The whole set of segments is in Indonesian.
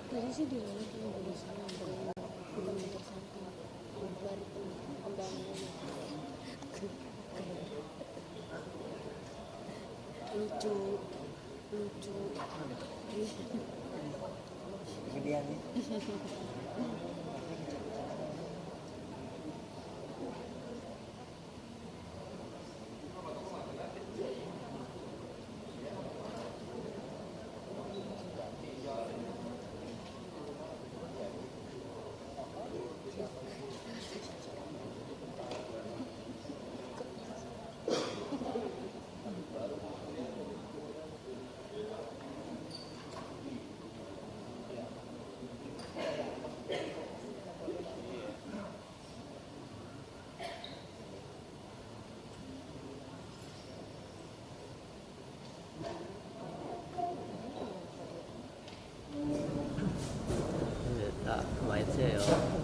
Tadi sih di mana Indonesia belum tersangka bubar pembangunan lucu kegedean nih. 맛있어요.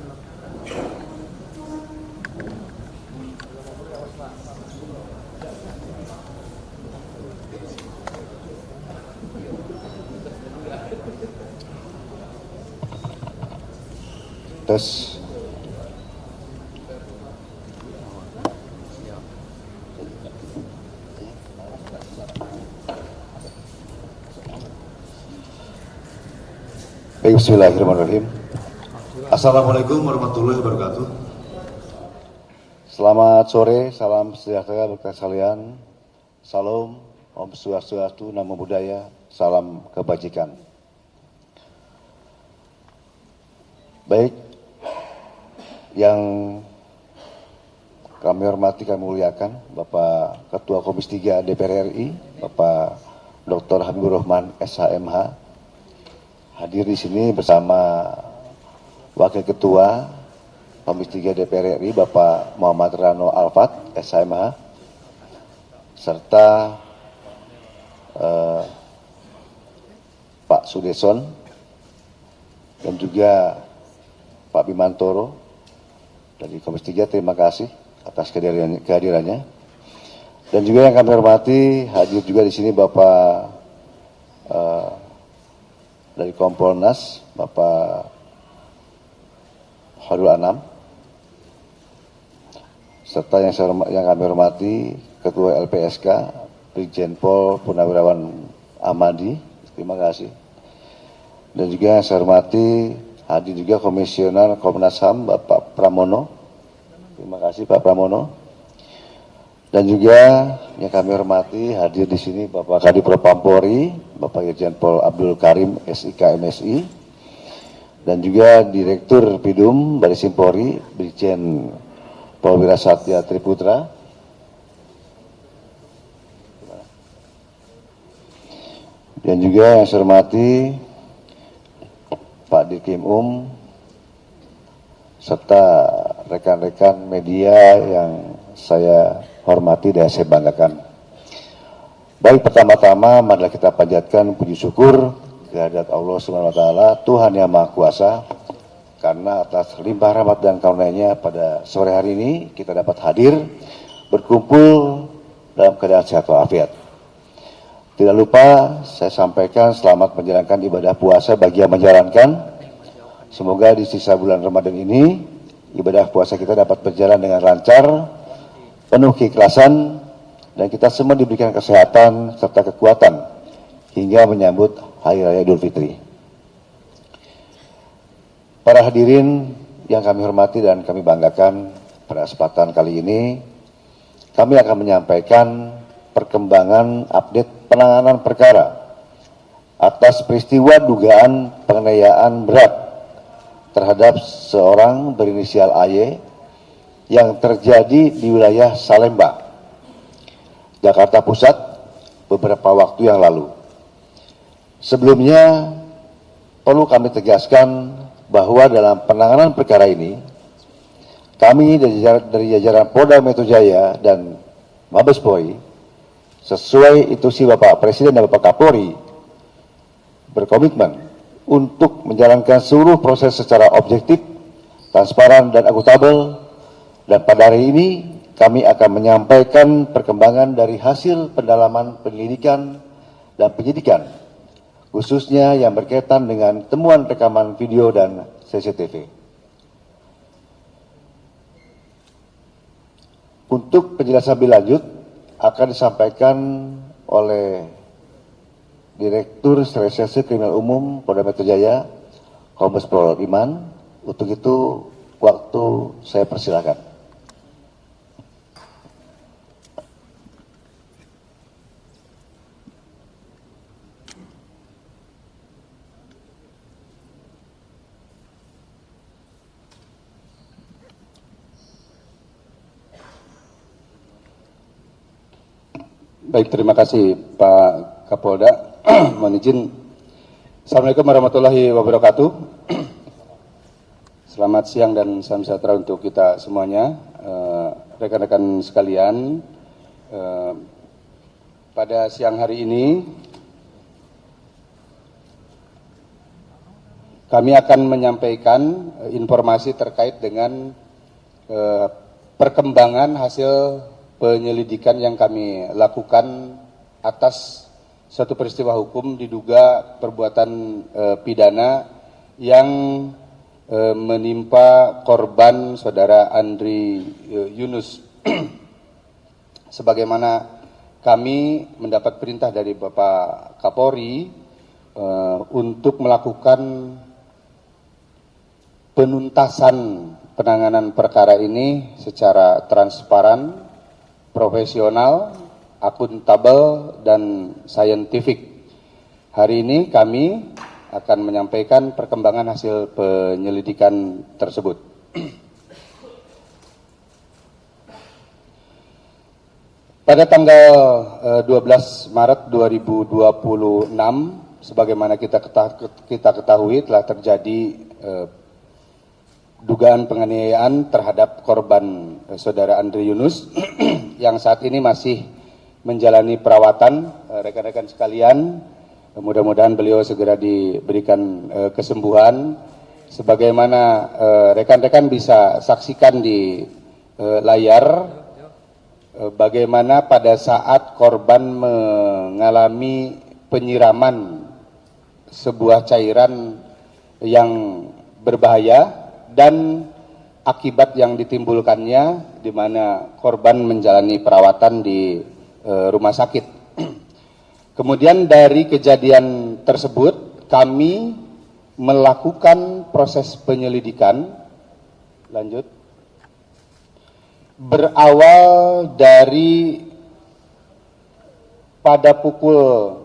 Tes. Bismillahirrahmanirrahim. Assalamualaikum warahmatullahi wabarakatuh. Selamat sore, salam sejahtera bagi sekalian. Salam, Om Swastiastu, Namo Buddhaya, salam kebajikan. Baik, yang kami hormati, kami muliakan Bapak Ketua Komisi 3 DPR RI, Bapak Dr. Habibur Rahman SHMH, hadir di sini bersama Wakil Ketua Komisi 3 DPR RI Bapak Muhammad Rano Alfat SHMH, serta Pak Sudeson dan juga Pak Bimantoro dari Komisi 3. Terima kasih atas kehadirannya. Dan juga yang kami hormati, hadir juga di sini Bapak dari Kompolnas, Bapak Khairul Anam, serta yang kami hormati Ketua LPSK Brigjen Pol Purnawirawan Amadi, terima kasih. Dan juga yang saya hormati hadir juga Komisioner Komnas HAM Bapak Pramono, terima kasih Pak Pramono. Dan juga yang kami hormati hadir di sini Bapak Kadipro Pampori, Bapak Irjen Pol Abdul Karim SIK MSI, dan juga Direktur Pidum Barres Polri Brigjen Pol Wirasatya Triputra, Dan juga yang saya hormati Pak Dirkim serta rekan-rekan media yang saya hormati dan saya banggakan. Baik, pertama-tama marilah kita panjatkan puji syukur kehadirat Allah Subhanahu wa taala, Tuhan yang Maha Kuasa, karena atas limpah rahmat dan karunia-Nya pada sore hari ini kita dapat hadir berkumpul dalam keadaan sehat walafiat. Tidak lupa saya sampaikan selamat menjalankan ibadah puasa bagi yang menjalankan. Semoga di sisa bulan Ramadan ini ibadah puasa kita dapat berjalan dengan lancar, penuh keikhlasan, dan kita semua diberikan kesehatan serta kekuatan hingga menyambut Hari Raya Idul Fitri. Para hadirin yang kami hormati dan kami banggakan, pada kesempatan kali ini kami akan menyampaikan perkembangan update penanganan perkara atas peristiwa dugaan penganiayaan berat terhadap seorang berinisial AY yang terjadi di wilayah Salemba, Jakarta Pusat beberapa waktu yang lalu. Sebelumnya perlu kami tegaskan bahwa dalam penanganan perkara ini kami dari jajaran Polda Metro Jaya dan Mabes Polri sesuai instruksi Bapak Presiden dan Bapak Kapolri berkomitmen untuk menjalankan seluruh proses secara objektif, transparan, dan akuntabel. Dan pada hari ini kami akan menyampaikan perkembangan dari hasil pendalaman penyelidikan dan penyidikan, khususnya yang berkaitan dengan temuan rekaman video dan CCTV. Untuk penjelasan lebih lanjut akan disampaikan oleh Direktur Reserse Kriminal Umum Polda Metro Jaya, Kombes Pol Iman. Untuk itu waktu saya persilakan. Baik, terima kasih Pak Kapolda. Mohon izin. Assalamualaikum warahmatullahi wabarakatuh. Selamat siang dan salam sejahtera untuk kita semuanya. Rekan-rekan sekalian, pada siang hari ini kami akan menyampaikan informasi terkait dengan perkembangan hasil penyelidikan yang kami lakukan atas suatu peristiwa hukum diduga perbuatan pidana yang menimpa korban saudara Andri Yunus. Sebagaimana kami mendapat perintah dari Bapak Kapolri untuk melakukan penuntasan penanganan perkara ini secara transparan, profesional, akuntabel, dan saintifik. Hari ini kami akan menyampaikan perkembangan hasil penyelidikan tersebut. Pada tanggal 12 Maret 2026, sebagaimana kita ketahui telah terjadi dugaan penganiayaan terhadap korban saudara Andri Yunus yang saat ini masih menjalani perawatan. Rekan-rekan sekalian, mudah-mudahan beliau segera diberikan kesembuhan. Sebagaimana rekan-rekan bisa saksikan di layar, bagaimana pada saat korban mengalami penyiraman sebuah cairan yang berbahaya dan akibat yang ditimbulkannya, di mana korban menjalani perawatan di rumah sakit. Kemudian dari kejadian tersebut kami melakukan proses penyelidikan lanjut, berawal dari pada pukul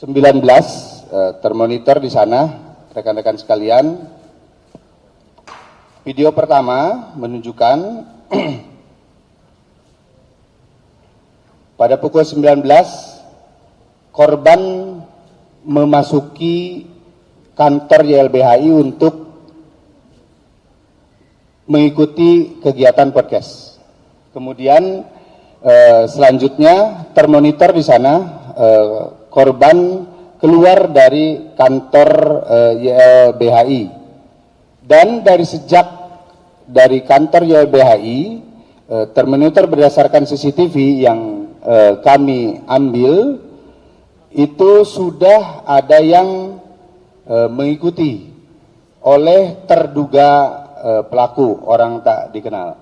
19, termonitor di sana. Rekan-rekan sekalian, video pertama menunjukkan pada pukul 19 korban memasuki kantor YLBHI untuk mengikuti kegiatan podcast. Kemudian selanjutnya termonitor di sana korban keluar dari kantor YLBHI, dan dari sejak dari kantor YLBHI termonitor berdasarkan CCTV yang kami ambil itu sudah ada yang mengikuti oleh terduga pelaku orang tak dikenal.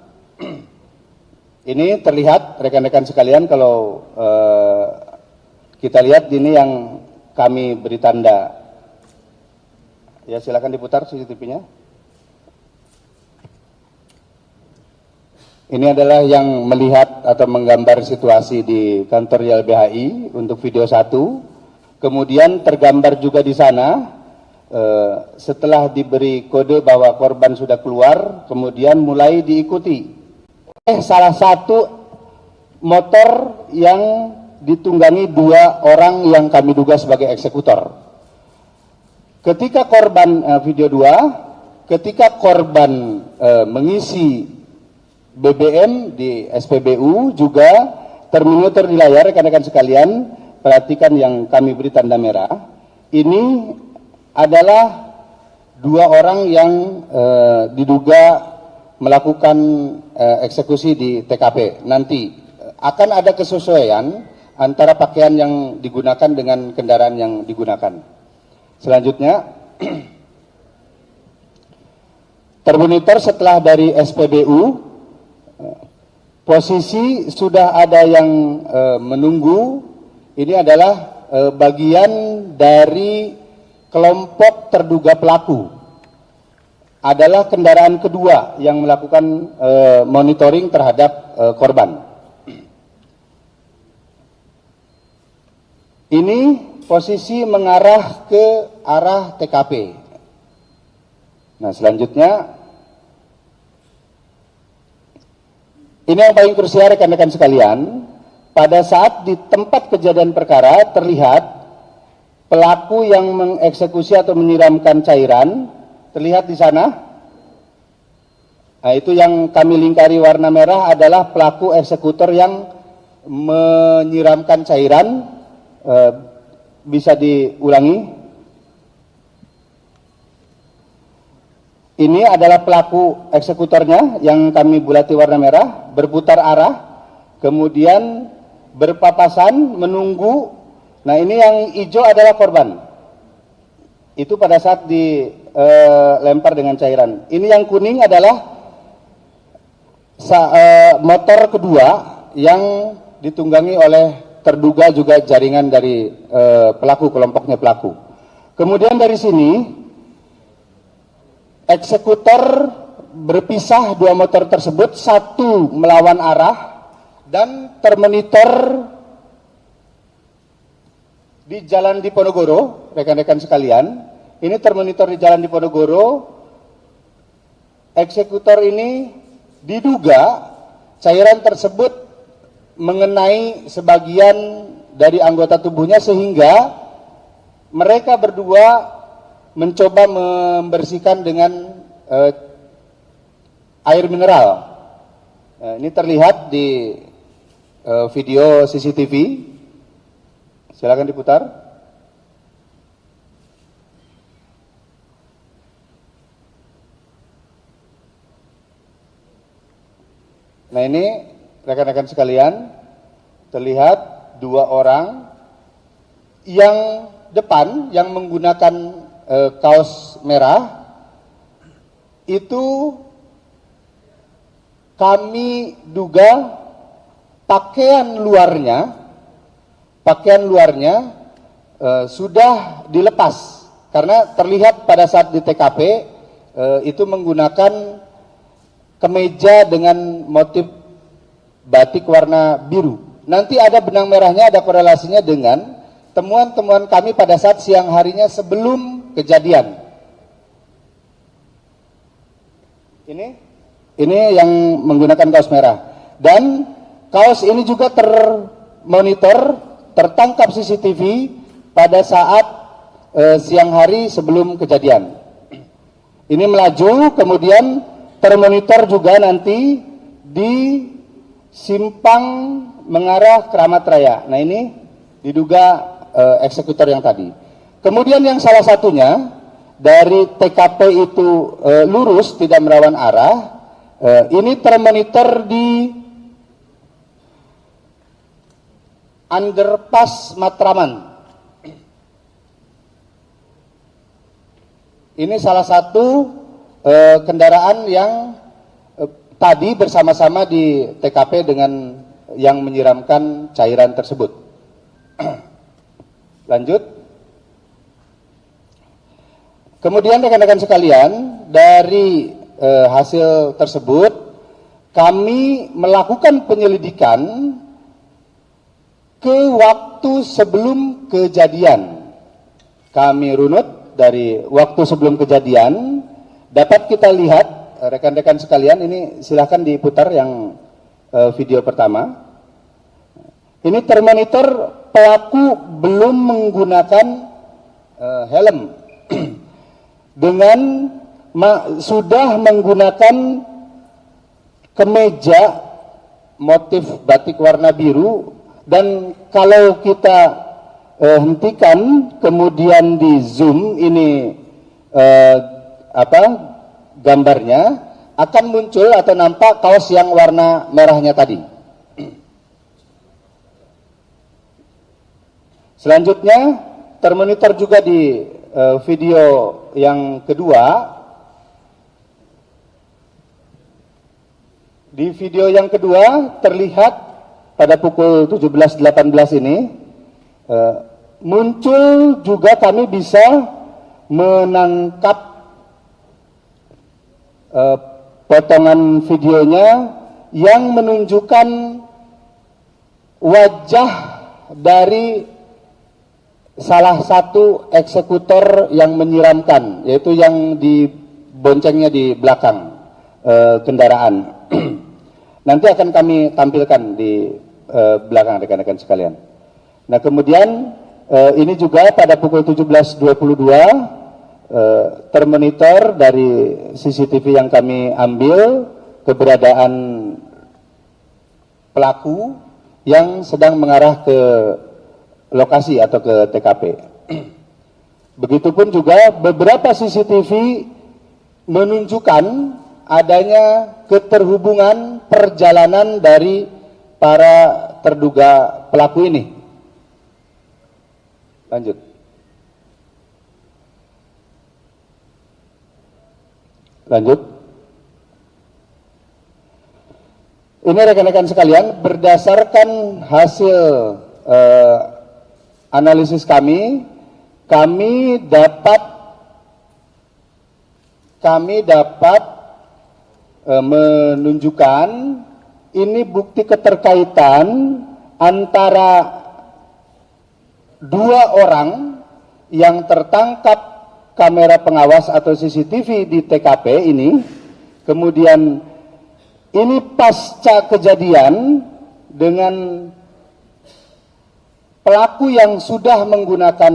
Ini terlihat rekan-rekan sekalian kalau kita lihat ini yang kami beri tanda. Ya, silakan diputar CCTV-nya. Ini adalah yang melihat atau menggambar situasi di kantor YLBHI untuk video 1. Kemudian tergambar juga di sana setelah diberi kode bahwa korban sudah keluar, kemudian mulai diikuti salah satu motor yang ditunggangi 2 orang yang kami duga sebagai eksekutor. Ketika korban video 2, ketika korban mengisi BBM di SPBU, juga termonitor di layar rekan-rekan sekalian, perhatikan yang kami beri tanda merah. Ini adalah 2 orang yang diduga melakukan eksekusi di TKP. Nanti akan ada kesesuaian antara pakaian yang digunakan dengan kendaraan yang digunakan. Selanjutnya, termonitor setelah dari SPBU, posisi sudah ada yang menunggu. Ini adalah bagian dari kelompok terduga pelaku. Adalah kendaraan kedua yang melakukan monitoring terhadap korban. Ini posisi mengarah ke arah TKP. Nah, selanjutnya, ini yang paling krusial rekan-rekan sekalian. Pada saat di tempat kejadian perkara terlihat pelaku yang mengeksekusi atau menyiramkan cairan, terlihat di sana. Nah, itu yang kami lingkari warna merah adalah pelaku eksekutor yang menyiramkan cairan. Bisa diulangi. Ini adalah pelaku eksekutornya yang kami bulati warna merah, berputar arah, kemudian berpapasan, menunggu. Nah, ini yang hijau adalah korban. Itu pada saat dilempar dengan cairan. Ini yang kuning adalah motor kedua yang ditunggangi oleh terduga juga jaringan dari pelaku, kelompoknya pelaku. Kemudian dari sini eksekutor berpisah 2 motor tersebut, satu melawan arah dan termonitor di Jalan Diponegoro, rekan-rekan sekalian. Ini termonitor di Jalan Diponegoro. Eksekutor ini diduga cairan tersebut mengenai sebagian dari anggota tubuhnya sehingga mereka berdua mencoba membersihkan dengan air mineral. Ini terlihat di video CCTV. Silakan diputar. Nah, ini rekan-rekan sekalian, terlihat 2 orang yang depan yang menggunakan kaos merah. Itu kami duga pakaian luarnya sudah dilepas, karena terlihat pada saat di TKP itu menggunakan kemeja dengan motif batik warna biru. Nanti ada benang merahnya, ada korelasinya dengan temuan-temuan kami pada saat siang harinya sebelum kejadian. Ini yang menggunakan kaos merah. Dan kaos ini juga monitor tertangkap CCTV pada saat siang hari sebelum kejadian. Ini melaju, kemudian termonitor juga nanti di simpang mengarah Keramat Raya. Nah ini diduga eksekutor yang tadi. Kemudian yang salah satunya dari TKP itu lurus, tidak melawan arah. Ini termonitor di underpass Matraman. Ini salah satu kendaraan yang tadi bersama-sama di TKP dengan yang menyiramkan cairan tersebut. Lanjut. Kemudian rekan-rekan sekalian, dari hasil tersebut kami melakukan penyelidikan ke waktu sebelum kejadian. Kami runut dari waktu sebelum kejadian, dapat kita lihat rekan-rekan sekalian, ini silahkan diputar yang video pertama. Ini termonitor pelaku belum menggunakan helm dengan sudah menggunakan kemeja motif batik warna biru, dan kalau kita hentikan kemudian di zoom ini gambarnya akan muncul atau nampak kaos yang warna merahnya tadi. Selanjutnya termonitor juga di video yang kedua. Di video yang kedua terlihat pada pukul 17.18 ini muncul juga, kami bisa menangkap potongan videonya yang menunjukkan wajah dari salah satu eksekutor yang menyiramkan, yaitu yang diboncengnya di belakang kendaraan. Nanti akan kami tampilkan di belakang rekan-rekan sekalian. Nah kemudian ini juga pada pukul 17.22 termonitor dari CCTV yang kami ambil keberadaan pelaku yang sedang mengarah ke lokasi atau ke TKP. Begitupun juga beberapa CCTV menunjukkan adanya keterhubungan perjalanan dari para terduga pelaku ini. Lanjut. Lanjut. Ini rekan-rekan sekalian, berdasarkan hasil analisis kami dapat menunjukkan ini bukti keterkaitan antara dua orang yang tertangkap kamera pengawas atau CCTV di TKP ini. Kemudian ini pasca kejadian dengan pelaku yang sudah menggunakan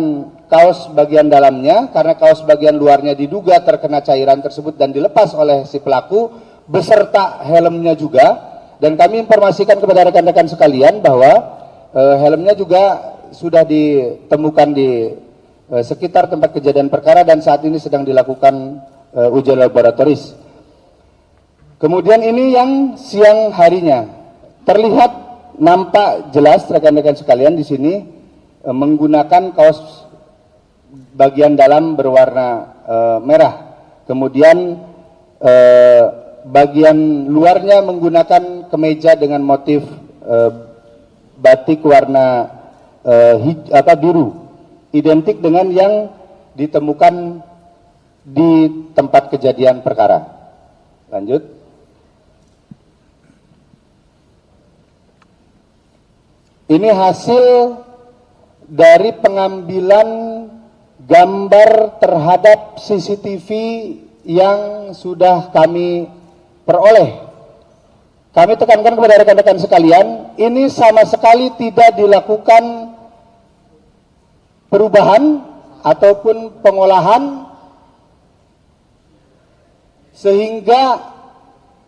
kaos bagian dalamnya, karena kaos bagian luarnya diduga terkena cairan tersebut dan dilepas oleh si pelaku beserta helmnya juga. Dan kami informasikan kepada rekan-rekan sekalian bahwa helmnya juga sudah ditemukan di sekitar tempat kejadian perkara dan saat ini sedang dilakukan uji laboratoris. Kemudian ini yang siang harinya, terlihat nampak jelas rekan-rekan sekalian di sini menggunakan kaos bagian dalam berwarna merah. Kemudian bagian luarnya menggunakan kemeja dengan motif batik warna biru, identik dengan yang ditemukan di tempat kejadian perkara. Lanjut. Ini hasil dari pengambilan gambar terhadap CCTV yang sudah kami peroleh kami tekankan kepada rekan-rekan sekalian, ini sama sekali tidak dilakukan perubahan ataupun pengolahan sehingga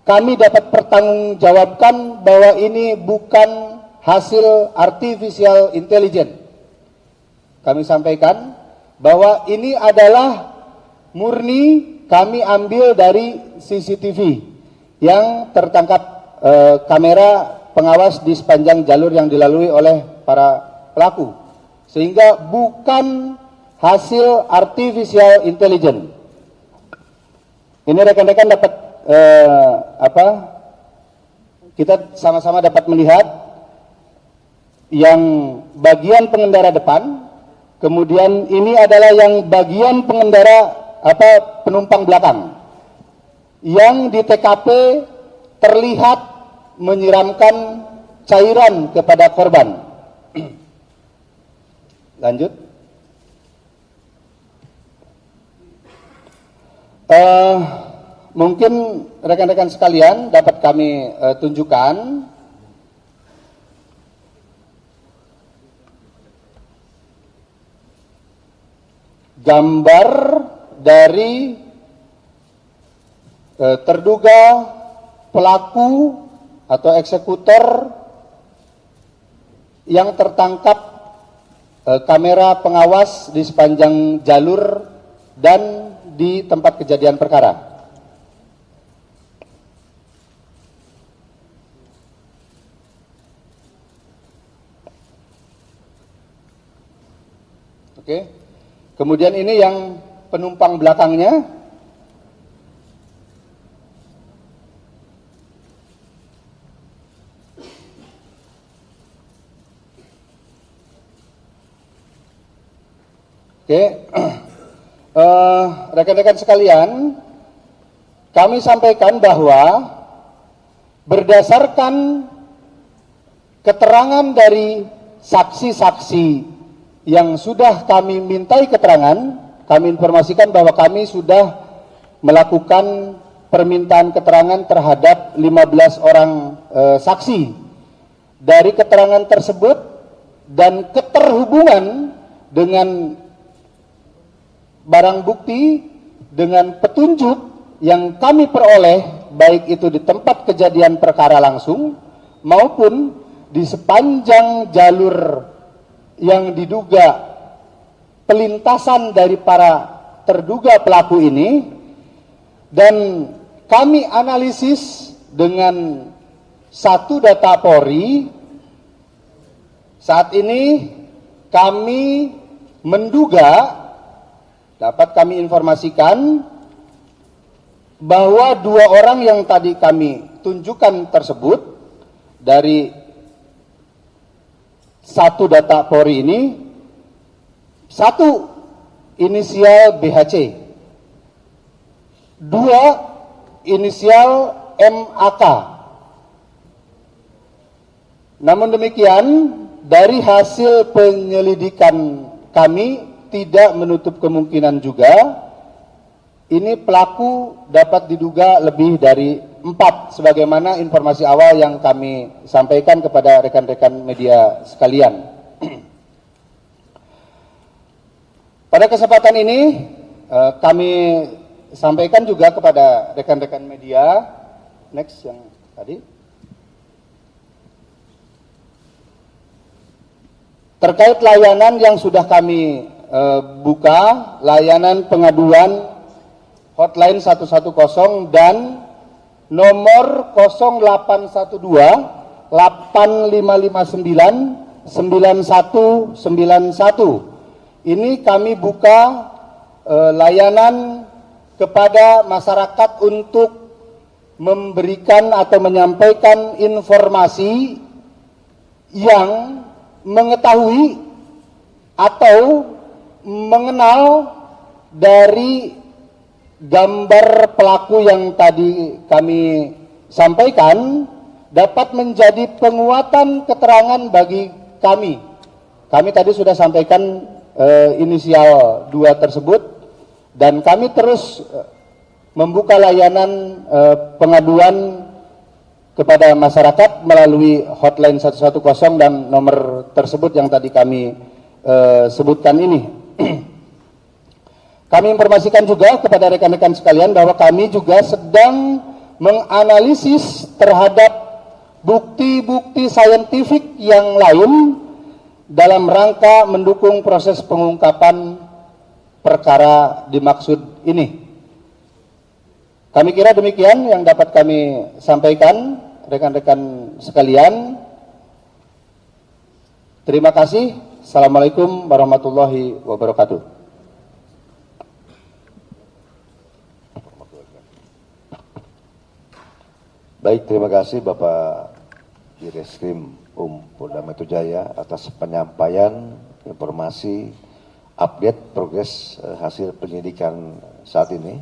kami dapat pertanggungjawabkan bahwa ini bukan hasil artificial intelligence. Kami sampaikan bahwa ini adalah murni kami ambil dari CCTV yang tertangkap kamera pengawas di sepanjang jalur yang dilalui oleh para pelaku, sehingga bukan hasil artificial intelligence. Ini rekan-rekan dapat kita sama-sama dapat melihat yang bagian pengendara depan, kemudian ini adalah yang bagian pengendara penumpang belakang yang di TKP terlihat menyiramkan cairan kepada korban. Lanjut. Mungkin rekan-rekan sekalian dapat kami tunjukkan gambar dari terduga pelaku atau eksekutor yang tertangkap kamera pengawas di sepanjang jalur dan di tempat kejadian perkara. Oke. Kemudian ini yang penumpang belakangnya. Oke, rekan-rekan sekalian, kami sampaikan bahwa berdasarkan keterangan dari saksi-saksi yang sudah kami mintai keterangan, kami informasikan bahwa kami sudah melakukan permintaan keterangan terhadap 15 orang saksi. Dari keterangan tersebut dan keterhubungan dengan barang bukti dengan petunjuk yang kami peroleh, baik itu di tempat kejadian perkara langsung maupun di sepanjang jalur yang diduga pelintasan dari para terduga pelaku ini, dan kami analisis dengan satu data Polri. Saat ini kami menduga, dapat kami informasikan bahwa 2 orang yang tadi kami tunjukkan tersebut dari satu data Polri ini, satu inisial BHC, 2 inisial MAK. Namun demikian, dari hasil penyelidikan kami tidak menutup kemungkinan juga ini pelaku dapat diduga lebih dari 4, sebagaimana informasi awal yang kami sampaikan kepada rekan-rekan media sekalian. Pada kesempatan ini kami sampaikan juga kepada rekan-rekan media, next yang tadi, terkait layanan yang sudah kami buka, layanan pengaduan hotline 110 dan nomor 0812 8559 9191. Ini kami buka layanan kepada masyarakat untuk memberikan atau menyampaikan informasi yang mengetahui atau mengenal dari gambar pelaku yang tadi kami sampaikan, dapat menjadi penguatan keterangan bagi kami. Kami tadi sudah sampaikan inisial 2 tersebut, dan kami terus membuka layanan pengaduan kepada masyarakat melalui hotline 110 dan nomor tersebut yang tadi kami sebutkan ini. Kami informasikan juga kepada rekan-rekan sekalian bahwa kami juga sedang menganalisis terhadap bukti-bukti saintifik yang lain dalam rangka mendukung proses pengungkapan perkara dimaksud ini. Kami kira demikian yang dapat kami sampaikan, rekan-rekan sekalian. Terima kasih. Assalamualaikum warahmatullahi wabarakatuh. Baik, terima kasih Bapak Direskrim Polda Metro Jaya atas penyampaian informasi update progres hasil penyidikan saat ini.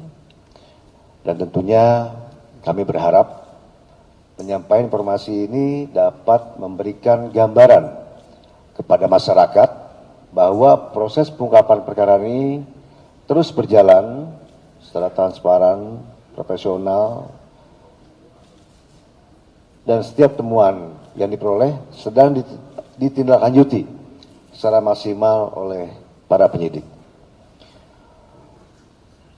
Dan tentunya kami berharap penyampaian informasi ini dapat memberikan gambaran kepada masyarakat bahwa proses pengungkapan perkara ini terus berjalan secara transparan, profesional, dan setiap temuan yang diperoleh sedang ditindaklanjuti secara maksimal oleh para penyidik.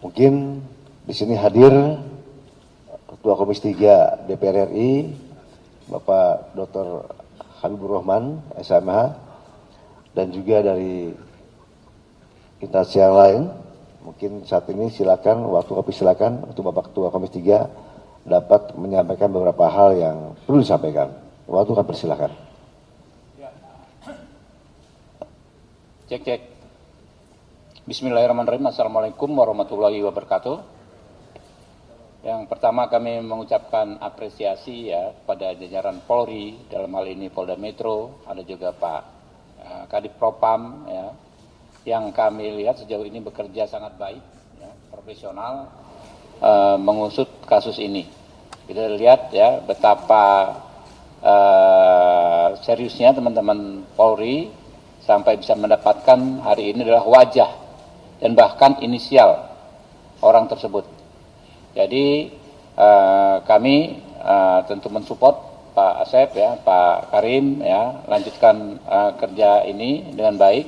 Mungkin di sini hadir Ketua Komisi 3 DPR RI, Bapak Dr. Habibur Rahman, SMH, dan juga dari instansi yang lain. Mungkin saat ini silakan, waktu kami silakan untuk Bapak Ketua Komisi 3 dapat menyampaikan beberapa hal yang perlu disampaikan. Waktu kami persilakan. Cek. Bismillahirrahmanirrahim. Assalamualaikum warahmatullahi wabarakatuh. Yang pertama kami mengucapkan apresiasi ya pada jajaran Polri, dalam hal ini Polda Metro, ada juga Pak Kadif Propam ya, yang kami lihat sejauh ini bekerja sangat baik, ya, profesional, mengusut kasus ini. Kita lihat ya betapa seriusnya teman-teman Polri sampai bisa mendapatkan hari ini adalah wajah dan bahkan inisial orang tersebut. Jadi kami tentu mensupport Pak Asep ya, Pak Karim ya, lanjutkan kerja ini dengan baik.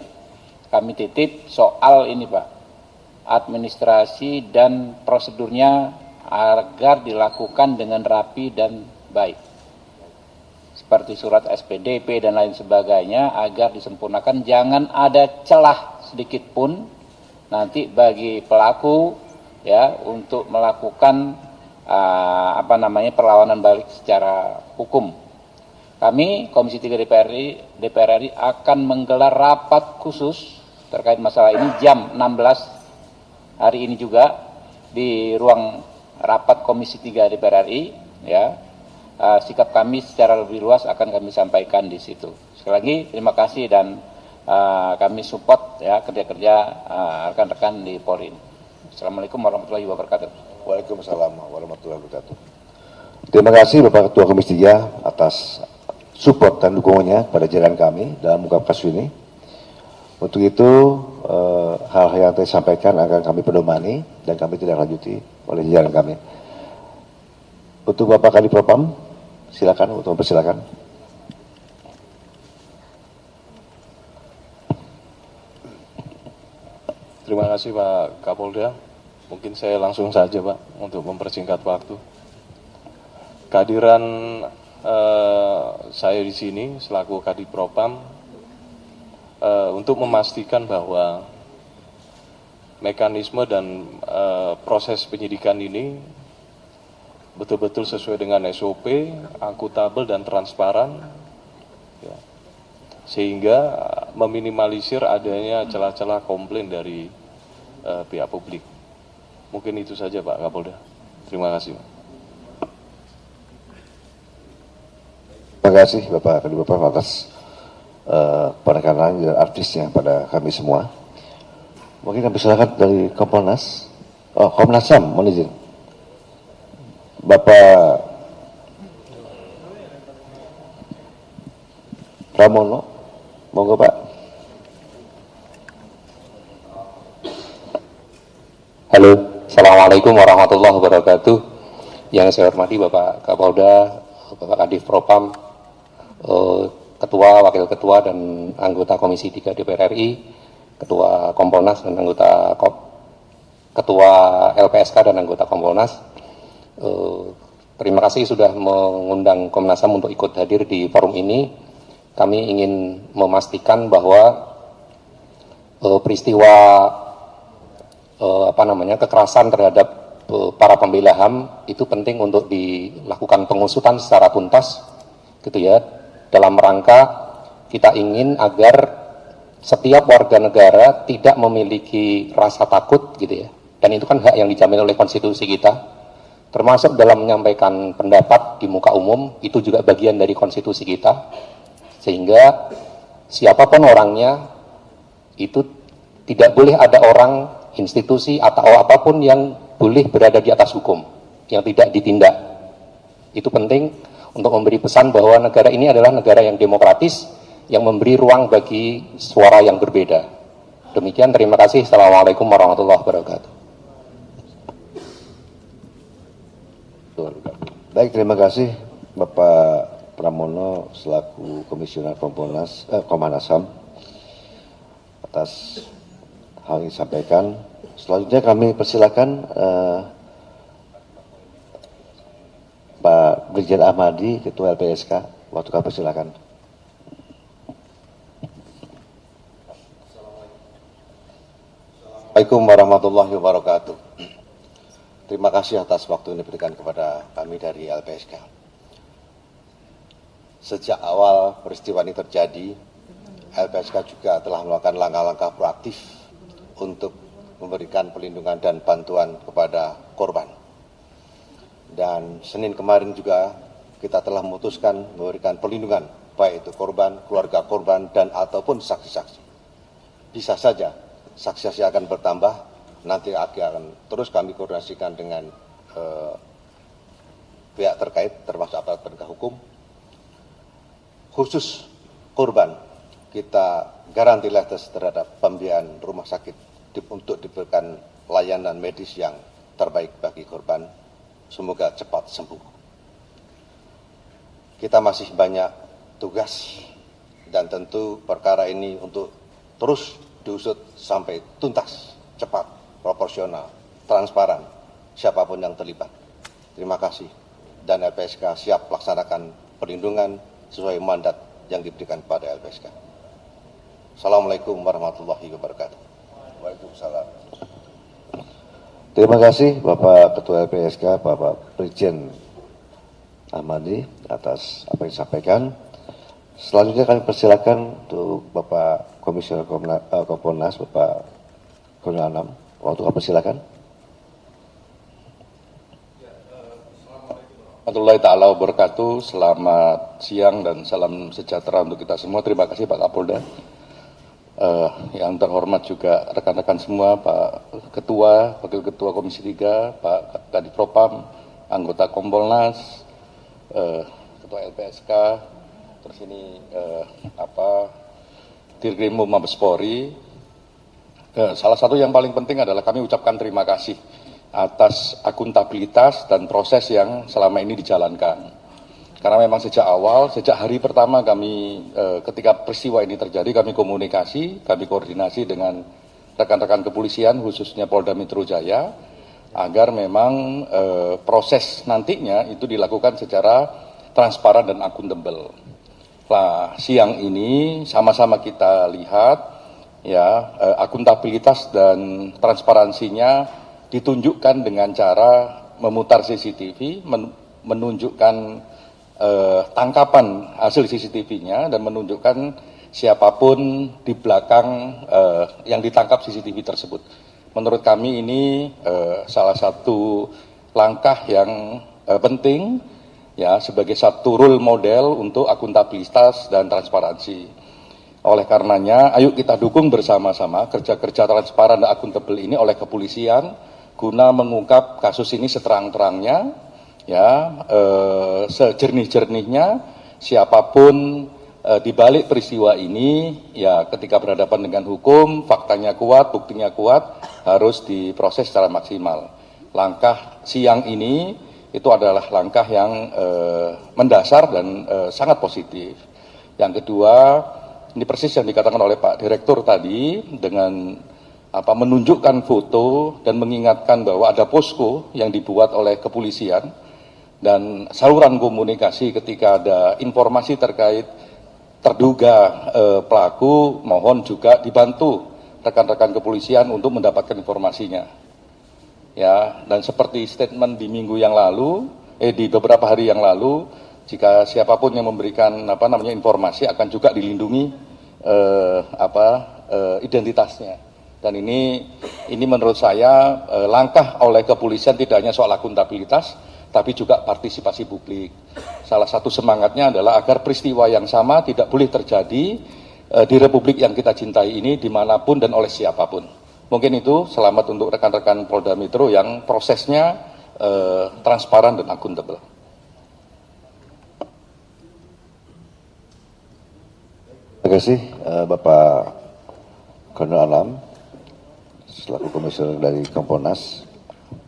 Kami titip soal ini Pak, administrasi dan prosedurnya agar dilakukan dengan rapi dan baik. Seperti surat SPDP dan lain sebagainya agar disempurnakan, jangan ada celah sedikit pun nanti bagi pelaku ya untuk melakukan perlawanan balik secara hukum. Kami Komisi 3 DPR RI akan menggelar rapat khusus terkait masalah ini jam 16 hari ini juga di ruang rapat Komisi 3 DPR RI ya. Sikap kami secara lebih luas akan kami sampaikan di situ. Sekali lagi terima kasih dan kami support ya kerja-kerja rekan-rekan di Polri. Assalamualaikum warahmatullahi wabarakatuh. Waalaikumsalam warahmatullahi wabarakatuh. Terima kasih Bapak Ketua Komisi 3 atas support dan dukungannya pada jajaran kami dalam mengungkap kasus ini. Untuk itu hal-hal yang saya sampaikan akan kami pedomani dan kami tidak lanjuti oleh jajaran kami. Untuk Bapak Kadif Propam, silakan untuk mempersilakan. Terima kasih Pak Kapolda. Mungkin saya langsung saja Pak untuk mempersingkat waktu. Kehadiran saya di sini selaku Kadif Propam untuk memastikan bahwa mekanisme dan proses penyidikan ini betul-betul sesuai dengan SOP, akuntabel dan transparan, ya, sehingga meminimalisir adanya celah-celah komplain dari pihak publik. Mungkin itu saja Pak Kapolda. Terima kasih. Terima kasih Bapak Kadif Propam atas penekanan dan artisnya pada kami semua. Mungkin kami silakan dari Kompolnas, Komnas HAM, mohon izin. Bapak Pramono, monggo Pak. Halo, Assalamualaikum warahmatullahi wabarakatuh. Yang saya hormati Bapak Kapolda, Bapak Kadif Propam, Ketua, Wakil Ketua, dan anggota Komisi 3 DPR RI, Ketua Kompolnas dan anggota Ketua LPSK dan anggota Kompolnas. Terima kasih sudah mengundang Komnas HAM untuk ikut hadir di forum ini. Kami ingin memastikan bahwa peristiwa kekerasan terhadap para pembela HAM itu penting untuk dilakukan pengusutan secara tuntas, gitu ya, dalam rangka kita ingin agar setiap warga negara tidak memiliki rasa takut, gitu ya, dan itu kan hak yang dijamin oleh konstitusi kita, termasuk dalam menyampaikan pendapat di muka umum, itu juga bagian dari konstitusi kita, sehingga siapapun orangnya itu tidak boleh ada orang, institusi atau apapun yang boleh berada di atas hukum, yang tidak ditindak. Itu penting untuk memberi pesan bahwa negara ini adalah negara yang demokratis, yang memberi ruang bagi suara yang berbeda. Demikian, terima kasih. Assalamualaikum warahmatullahi wabarakatuh. Baik, terima kasih Bapak Pramono selaku Komisioner Komnas HAM atas hal yang disampaikan. Selanjutnya kami persilakan Pak Brigjen Ahmadi, Ketua LPSK. Waktu kami persilakan. Assalamualaikum warahmatullahi wabarakatuh. Terima kasih atas waktu yang diberikan kepada kami dari LPSK. Sejak awal peristiwa ini terjadi, LPSK juga telah melakukan langkah-langkah proaktif untuk memberikan perlindungan dan bantuan kepada korban. Dan Senin kemarin juga kita telah memutuskan memberikan perlindungan baik itu korban, keluarga korban, dan ataupun saksi-saksi. Bisa saja saksi-saksi akan bertambah, nanti akan terus kami koordinasikan dengan pihak terkait termasuk aparat penegak hukum. Khusus korban, kita garanti terhadap pembiayaan rumah sakit untuk diberikan layanan medis yang terbaik bagi korban. Semoga cepat sembuh. Kita masih banyak tugas dan tentu perkara ini untuk terus diusut sampai tuntas, cepat, proporsional, transparan, siapapun yang terlibat. Terima kasih. Dan LPSK siap laksanakan perlindungan sesuai mandat yang diberikan kepada LPSK. Assalamualaikum warahmatullahi wabarakatuh. Waalaikumsalam. Terima kasih Bapak Ketua LPSK, Bapak Brigjen Ahmadi atas apa yang disampaikan. Selanjutnya kami persilakan untuk Bapak Komisioner Kompolnas, Bapak Kolonel Anam. Waktu kami persilakan. Warahmatullahi ta'ala wabarakatuh. Selamat siang dan salam sejahtera untuk kita semua. Terima kasih Pak Kapolda. Yang terhormat juga rekan-rekan semua, Pak Ketua, Wakil Ketua Komisi 3, Pak Kadif Propam, anggota Kompolnas, Ketua LPSK, terus ini Dirkrim Mabes Polri. Salah satu yang paling penting adalah kami ucapkan terima kasih atas akuntabilitas dan proses yang selama ini dijalankan. Karena memang sejak awal, sejak hari pertama kami ketika peristiwa ini terjadi, kami komunikasi, kami koordinasi dengan rekan-rekan kepolisian, khususnya Polda Metro Jaya, agar memang proses nantinya itu dilakukan secara transparan dan akuntabel. Nah, siang ini sama-sama kita lihat, ya, akuntabilitas dan transparansinya ditunjukkan dengan cara memutar CCTV, menunjukkan tangkapan hasil CCTV-nya dan menunjukkan siapapun di belakang yang ditangkap CCTV tersebut. Menurut kami ini salah satu langkah yang penting ya sebagai satu role model untuk akuntabilitas dan transparansi. Oleh karenanya, ayo kita dukung bersama-sama kerja-kerja transparan dan akuntabel ini oleh kepolisian guna mengungkap kasus ini seterang-terangnya. Ya, sejernih-jernihnya siapapun di balik peristiwa ini, ya ketika berhadapan dengan hukum, faktanya kuat, buktinya kuat, harus diproses secara maksimal. Langkah siang ini itu adalah langkah yang mendasar dan sangat positif. Yang kedua, ini persis yang dikatakan oleh Pak Direktur tadi, dengan menunjukkan foto dan mengingatkan bahwa ada posko yang dibuat oleh kepolisian dan saluran komunikasi ketika ada informasi terkait terduga pelaku, mohon juga dibantu rekan-rekan kepolisian untuk mendapatkan informasinya. Ya, dan seperti statement di minggu yang lalu, di beberapa hari yang lalu, jika siapapun yang memberikan informasi akan juga dilindungi identitasnya. Dan ini menurut saya langkah oleh kepolisian tidak hanya soal akuntabilitas, tapi juga partisipasi publik. Salah satu semangatnya adalah agar peristiwa yang sama tidak boleh terjadi di Republik yang kita cintai ini dimanapun dan oleh siapapun. Mungkin itu, selamat untuk rekan-rekan Polda Metro yang prosesnya transparan dan akuntabel. Terima kasih Bapak Kolonel Alam selaku komisioner dari Kompolnas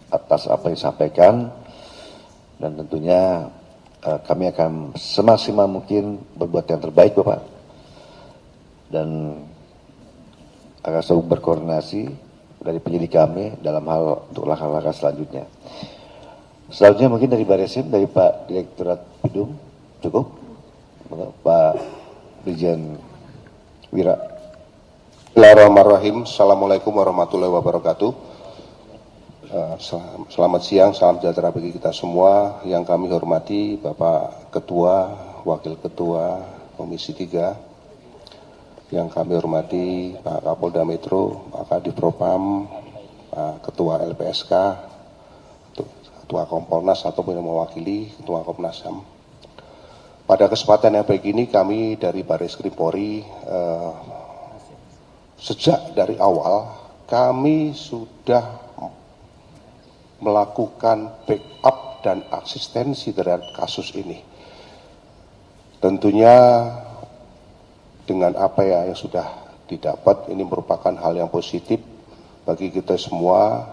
atas apa yang disampaikan, dan tentunya kami akan semaksimal mungkin berbuat yang terbaik Bapak, dan akan selalu berkoordinasi dari penyidik kami dalam hal untuk langkah-langkah selanjutnya. Selanjutnya mungkin dari Baresim, dari Pak Direktorat Bidum, cukup? Pak Brigjen Wira. Bismillahirrahmanirrahim. Assalamualaikum warahmatullahi wabarakatuh. Selamat siang, salam sejahtera bagi kita semua. Yang kami hormati Bapak Ketua, Wakil Ketua Komisi 3, yang kami hormati Pak Kapolda Metro, Pak Kadif Propam, Pak Ketua LPSK, Ketua Kompolnas ataupun yang mewakili Ketua Komnas HAM. Pada kesempatan yang baik ini kami dari Barreskrim Polri sejak dari awal kami sudah melakukan backup dan asistensi terhadap kasus ini. Tentunya dengan apa yang sudah didapat, ini merupakan hal yang positif bagi kita semua.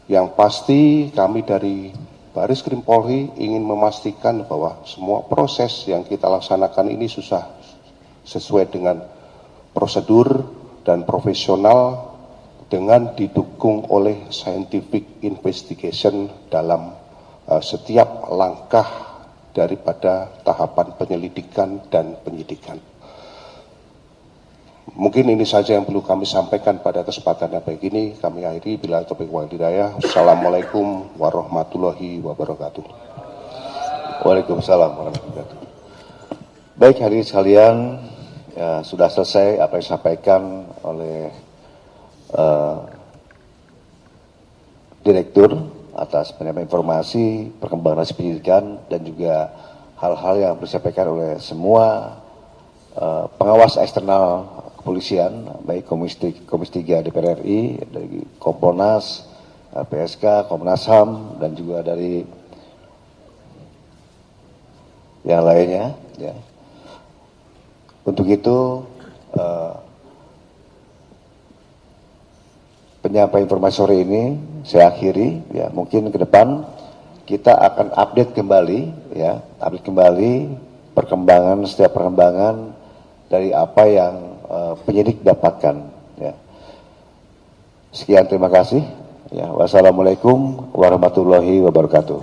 Yang pasti kami dari Barreskrim Polri ingin memastikan bahwa semua proses yang kita laksanakan ini susah sesuai dengan prosedur dan profesional, dengan didukung oleh scientific investigation dalam setiap langkah daripada tahapan penyelidikan dan penyidikan. Mungkin ini saja yang perlu kami sampaikan pada kesempatan yang baik ini. Kami akhiri, bila taufiq wal hidayah. Assalamualaikum warahmatullahi wabarakatuh. Waalaikumsalam warahmatullahi wabarakatuh. Baik, hadirin sekalian, ya, sudah selesai apa yang disampaikan oleh Direktur atas penyampaian informasi perkembangan hasil penyidikan dan juga hal-hal yang disampaikan oleh semua pengawas eksternal kepolisian, baik Komisi 3 DPR RI, dari Kompolnas, PSK, Komnas HAM, dan juga dari yang lainnya. Ya. Untuk itu penyampaian informasi sore ini saya akhiri. Ya, mungkin ke depan kita akan update kembali, ya, setiap perkembangan dari apa yang penyidik dapatkan. Ya. Sekian, terima kasih. Ya, wassalamualaikum warahmatullahi wabarakatuh.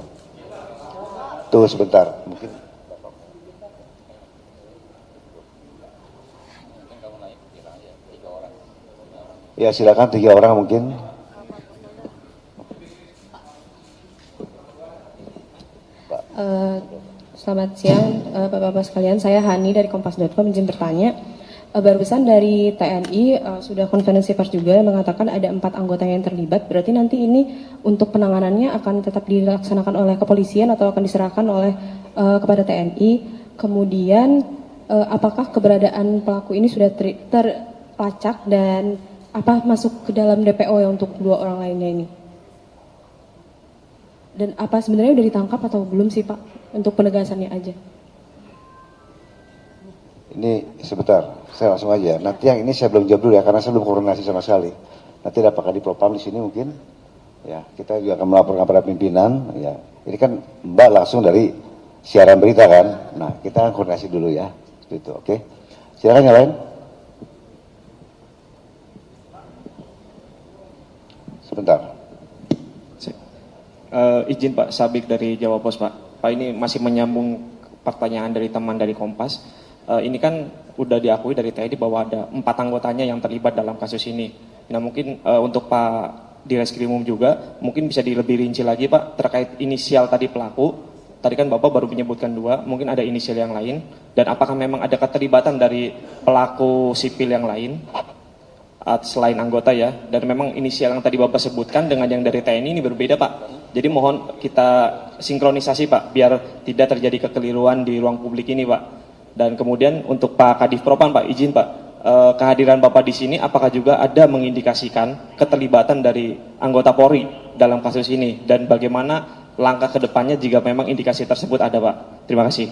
Tunggu sebentar, mungkin. Ya, silakan 3 orang mungkin. Selamat siang Bapak-Bapak sekalian, saya Hani dari Kompas.com izin bertanya. Barusan dari TNI sudah konferensi pers juga yang mengatakan ada 4 anggota yang terlibat. Berarti nanti ini untuk penanganannya akan tetap dilaksanakan oleh kepolisian atau akan diserahkan oleh kepada TNI. Kemudian apakah keberadaan pelaku ini sudah terlacak dan apa masuk ke dalam DPO ya untuk 2 orang lainnya ini? Dan apa sebenarnya udah ditangkap atau belum sih Pak? Untuk penegasannya aja. Ini sebentar, saya langsung aja. Nanti yang ini saya belum jawab dulu ya, karena saya belum koordinasi sama sekali. Nanti ada Pak Kadif Propam di sini mungkin. Ya, kita juga akan melaporkan kepada pimpinan. Ya, Ini kan Mbak langsung dari siaran berita kan. Nah, kita koordinasi dulu ya. Seperti itu, oke. Silakan yang lain. Sebentar. Izin Pak Sabik dari Jawa Pos Pak. Pak ini masih menyambung pertanyaan dari teman dari Kompas. Ini kan udah diakui dari TNI bahwa ada 4 anggotanya yang terlibat dalam kasus ini. Nah mungkin untuk Pak Direskrimum juga mungkin bisa lebih rinci lagi Pak terkait inisial tadi pelaku. Tadi kan Bapak baru menyebutkan 2, mungkin ada inisial yang lain. Dan apakah memang ada keterlibatan dari pelaku sipil yang lain? Selain anggota ya, dan memang inisial yang tadi Bapak sebutkan dengan yang dari TNI ini berbeda Pak. Jadi mohon kita sinkronisasi Pak, biar tidak terjadi kekeliruan di ruang publik ini Pak. Dan kemudian untuk Pak Kadif Propam Pak, izin Pak, kehadiran Bapak di sini apakah juga ada mengindikasikan keterlibatan dari anggota Polri dalam kasus ini? Dan bagaimana langkah ke depannya jika memang indikasi tersebut ada Pak? Terima kasih.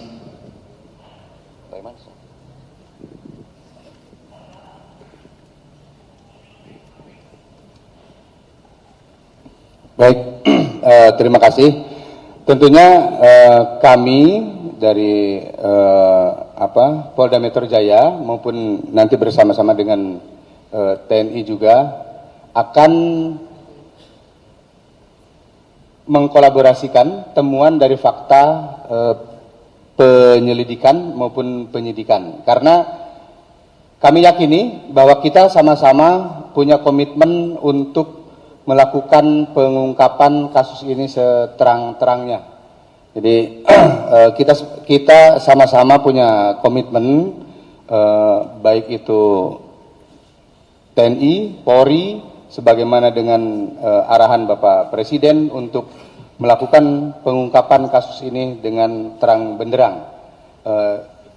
Baik, terima kasih. Tentunya kami dari Polda Metro Jaya maupun nanti bersama-sama dengan TNI juga akan mengkolaborasikan temuan dari fakta penyelidikan maupun penyidikan. Karena kami yakini bahwa kita sama-sama punya komitmen untuk melakukan pengungkapan kasus ini seterang-terangnya. Jadi kita sama-sama punya komitmen, baik itu TNI, Polri, sebagaimana dengan arahan Bapak Presiden untuk melakukan pengungkapan kasus ini dengan terang benderang,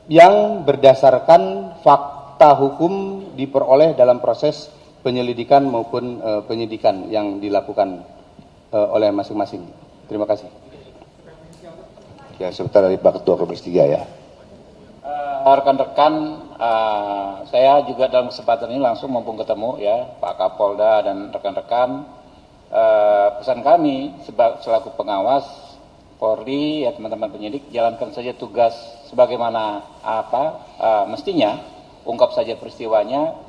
yang berdasarkan fakta hukum diperoleh dalam proses penyelidikan maupun penyidikan yang dilakukan oleh masing-masing. Terima kasih. Ya, sebentar dari Pak Ketua Komisi 3 ya. Rekan-rekan, saya juga dalam kesempatan ini langsung mumpung ketemu ya Pak Kapolda dan rekan-rekan, pesan kami selaku pengawas Polri ya teman-teman penyidik, jalankan saja tugas sebagaimana mestinya, ungkap saja peristiwanya.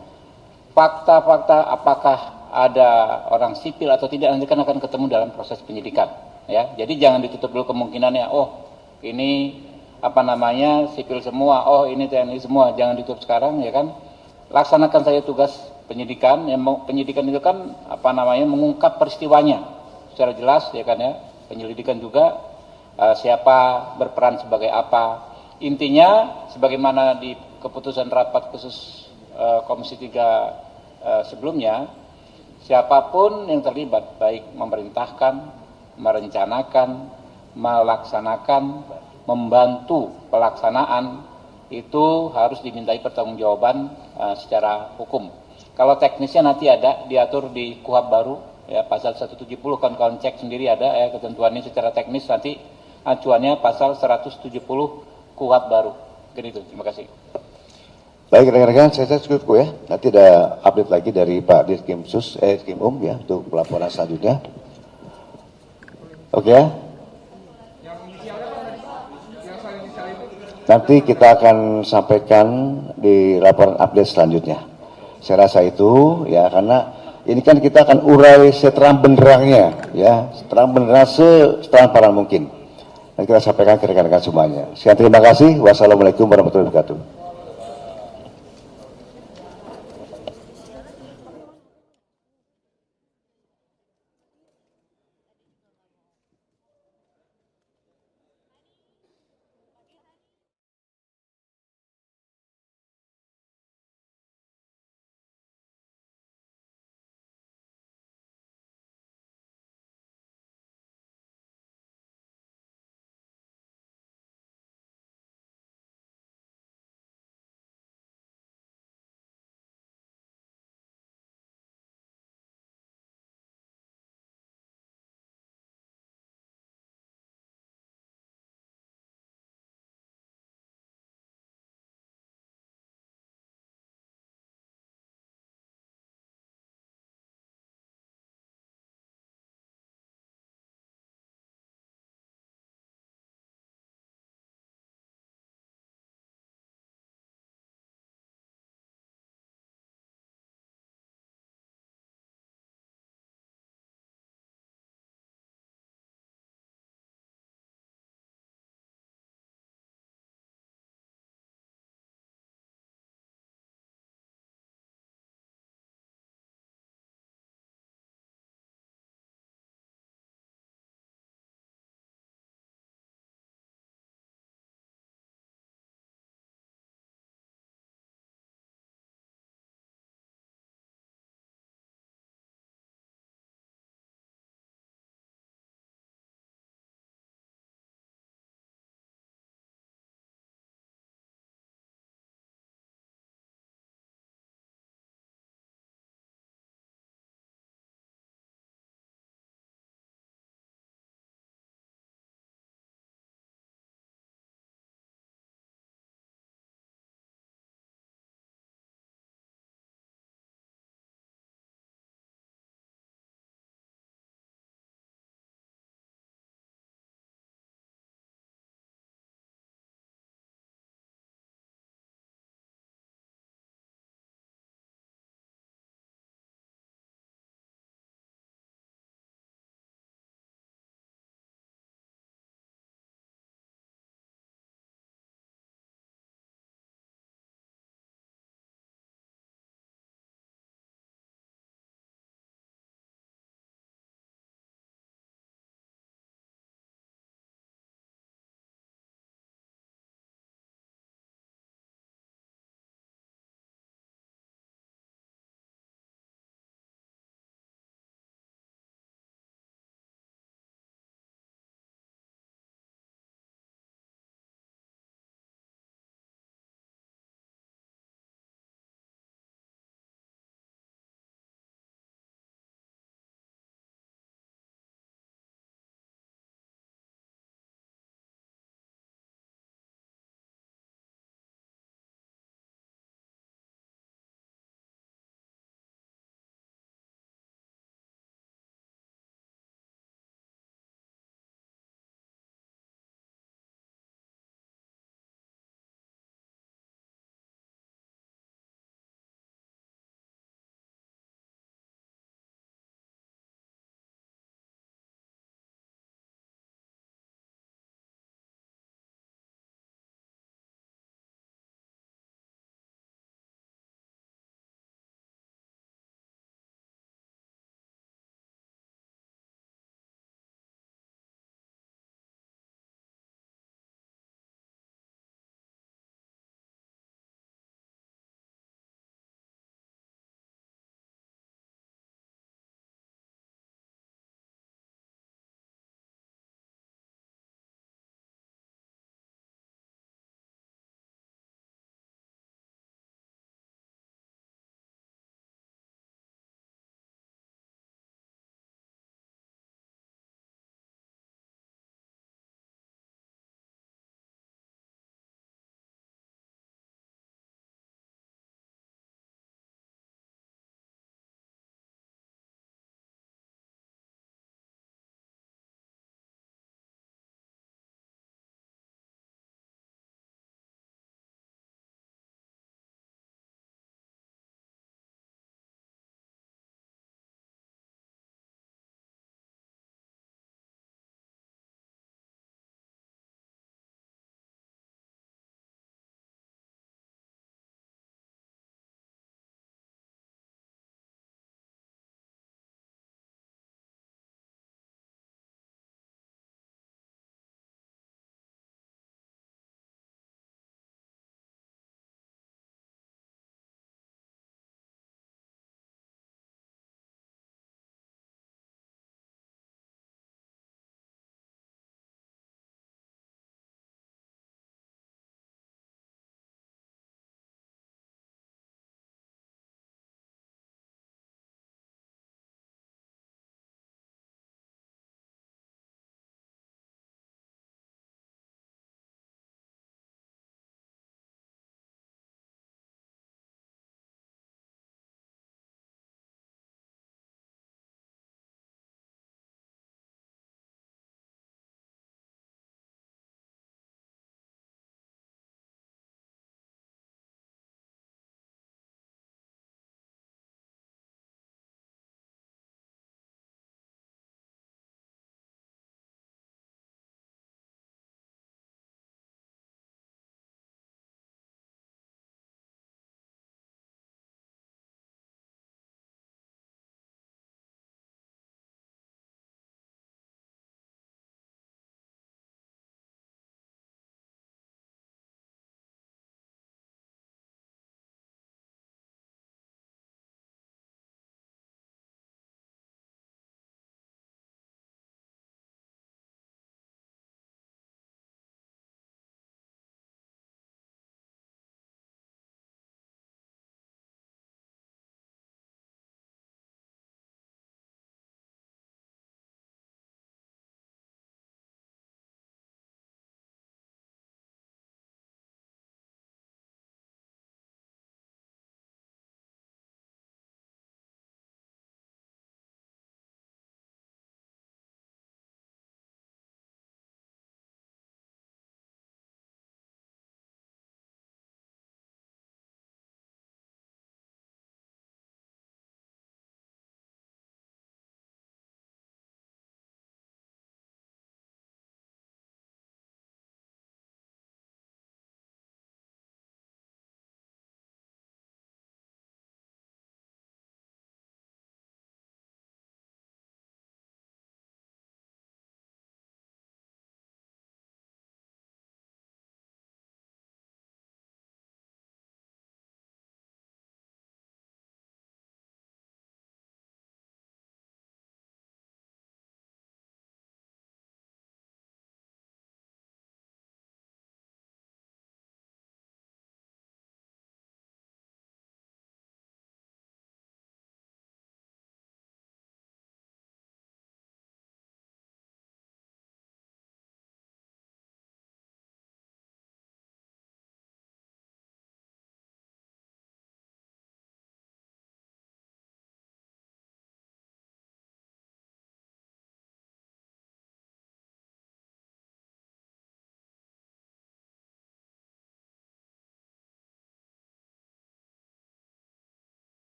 Fakta-fakta apakah ada orang sipil atau tidak nanti kan akan ketemu dalam proses penyidikan ya. Jadi jangan ditutup dulu kemungkinannya, oh ini sipil semua, oh ini TNI semua, jangan ditutup sekarang ya kan. Laksanakan saja tugas penyidikan. Penyidikan itu kan mengungkap peristiwanya secara jelas ya kan ya. Penyelidikan juga siapa berperan sebagai apa. Intinya sebagaimana di keputusan rapat khusus Komisi 3 sebelumnya, siapapun yang terlibat baik memerintahkan, merencanakan, melaksanakan, membantu pelaksanaan itu harus dimintai pertanggungjawaban secara hukum. Kalau teknisnya nanti ada diatur di KUHP baru ya, pasal 170, kawan-kawan cek sendiri ada ya ketentuannya secara teknis, nanti acuannya pasal 170 KUHP baru. Begitu, terima kasih. Baik rekan-rekan, saya cukup ya. Nanti ada update lagi dari Pak Dirkrimum ya untuk pelaporan selanjutnya. Oke ya. Nanti kita akan sampaikan di laporan update selanjutnya. Saya rasa itu ya, karena ini kan kita akan urai seterang benderangnya ya, seterang benderang seterang mungkin. Dan kita sampaikan ke rekan-rekan semuanya. Sekian, terima kasih. Wassalamualaikum warahmatullahi wabarakatuh.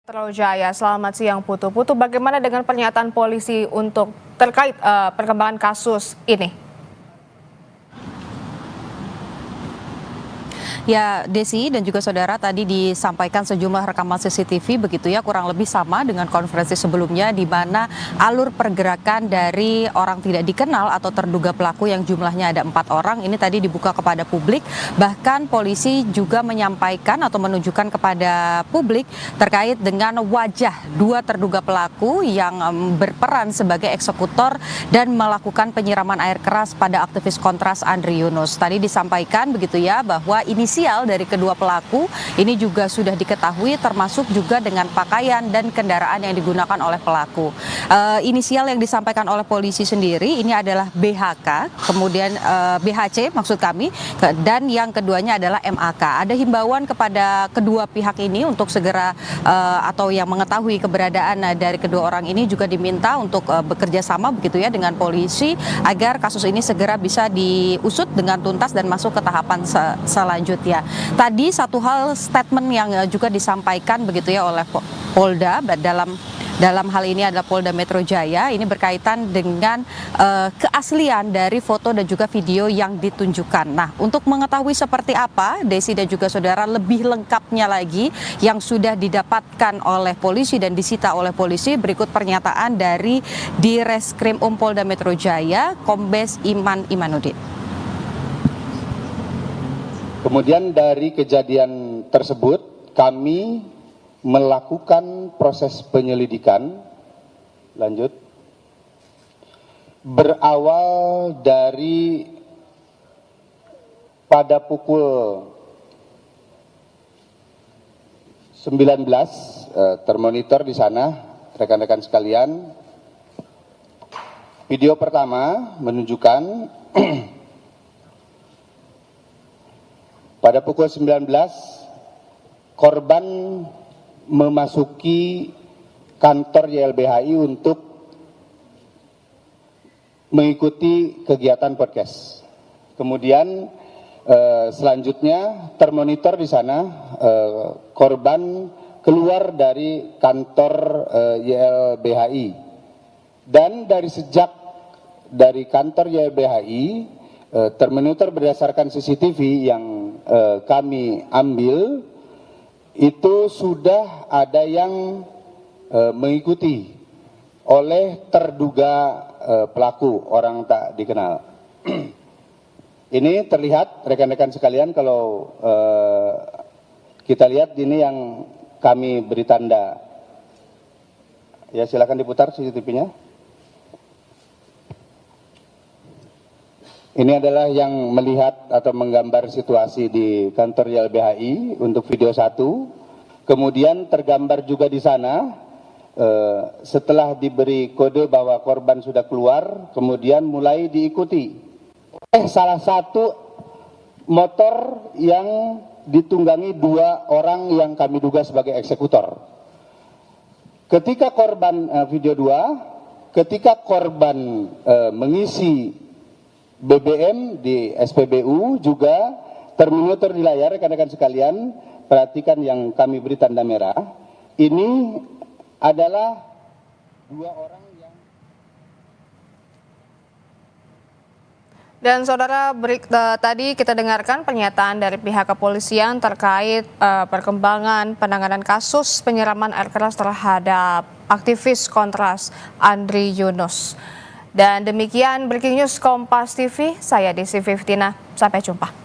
Metro Jaya, selamat siang Putu. Putu, bagaimana dengan pernyataan polisi untuk terkait perkembangan kasus ini? Ya, Desi dan juga saudara, tadi disampaikan sejumlah rekaman CCTV begitu ya, kurang lebih sama dengan konferensi sebelumnya, di mana alur pergerakan dari orang tidak dikenal atau terduga pelaku yang jumlahnya ada 4 orang ini tadi dibuka kepada publik. Bahkan polisi juga menyampaikan atau menunjukkan kepada publik terkait dengan wajah 2 terduga pelaku yang berperan sebagai eksekutor dan melakukan penyiraman air keras pada aktivis kontras Andri Yunus. Tadi disampaikan begitu ya, bahwa inisial dari kedua pelaku ini juga sudah diketahui, termasuk juga dengan pakaian dan kendaraan yang digunakan oleh pelaku. Inisial yang disampaikan oleh polisi sendiri ini adalah BHK, kemudian BHC maksud kami, dan yang keduanya adalah MAK. Ada himbauan kepada kedua pihak ini untuk segera atau yang mengetahui keberadaan dari kedua orang ini juga diminta untuk bekerja sama begitu ya dengan polisi agar kasus ini segera bisa diusut dengan tuntas dan masuk ke tahapan selanjutnya. Tadi satu hal statement yang juga disampaikan begitu ya oleh Polda dalam hal ini adalah Polda Metro Jaya, ini berkaitan dengan keaslian dari foto dan juga video yang ditunjukkan. Nah, untuk mengetahui seperti apa, Desi dan juga saudara, lebih lengkapnya lagi yang sudah didapatkan oleh polisi dan disita oleh polisi, berikut pernyataan dari Direskrim Polda Metro Jaya, Kombes Iman Imanuddin. Kemudian dari kejadian tersebut kami melakukan proses penyelidikan lanjut berawal dari pada pukul 19 termonitor di sana rekan-rekan sekalian. Video pertama menunjukkan pada pukul 19, korban memasuki kantor YLBHI untuk mengikuti kegiatan podcast. Kemudian selanjutnya termonitor di sana korban keluar dari kantor YLBHI. Dan dari sejak dari kantor YLBHI termonitor berdasarkan CCTV yang kami ambil itu sudah ada yang mengikuti oleh terduga pelaku orang tak dikenal. Ini terlihat rekan-rekan sekalian kalau kita lihat ini yang kami beri tanda. Ya, silakan diputar CCTV-nya. Ini adalah yang melihat atau menggambar situasi di kantor YLBHI untuk video 1. Kemudian tergambar juga di sana setelah diberi kode bahwa korban sudah keluar, kemudian mulai diikuti oleh salah satu motor yang ditunggangi 2 orang yang kami duga sebagai eksekutor. Ketika korban video 2, ketika korban mengisi BBM di SPBU juga termonitor di layar rekan-rekan sekalian, perhatikan yang kami beri tanda merah. Ini adalah 2 orang yang... Dan saudara, tadi kita dengarkan pernyataan dari pihak kepolisian terkait perkembangan penanganan kasus penyiraman air keras terhadap aktivis kontras Andri Yunus. Dan demikian Breaking News Kompas TV, saya Desi Fiftina, sampai jumpa.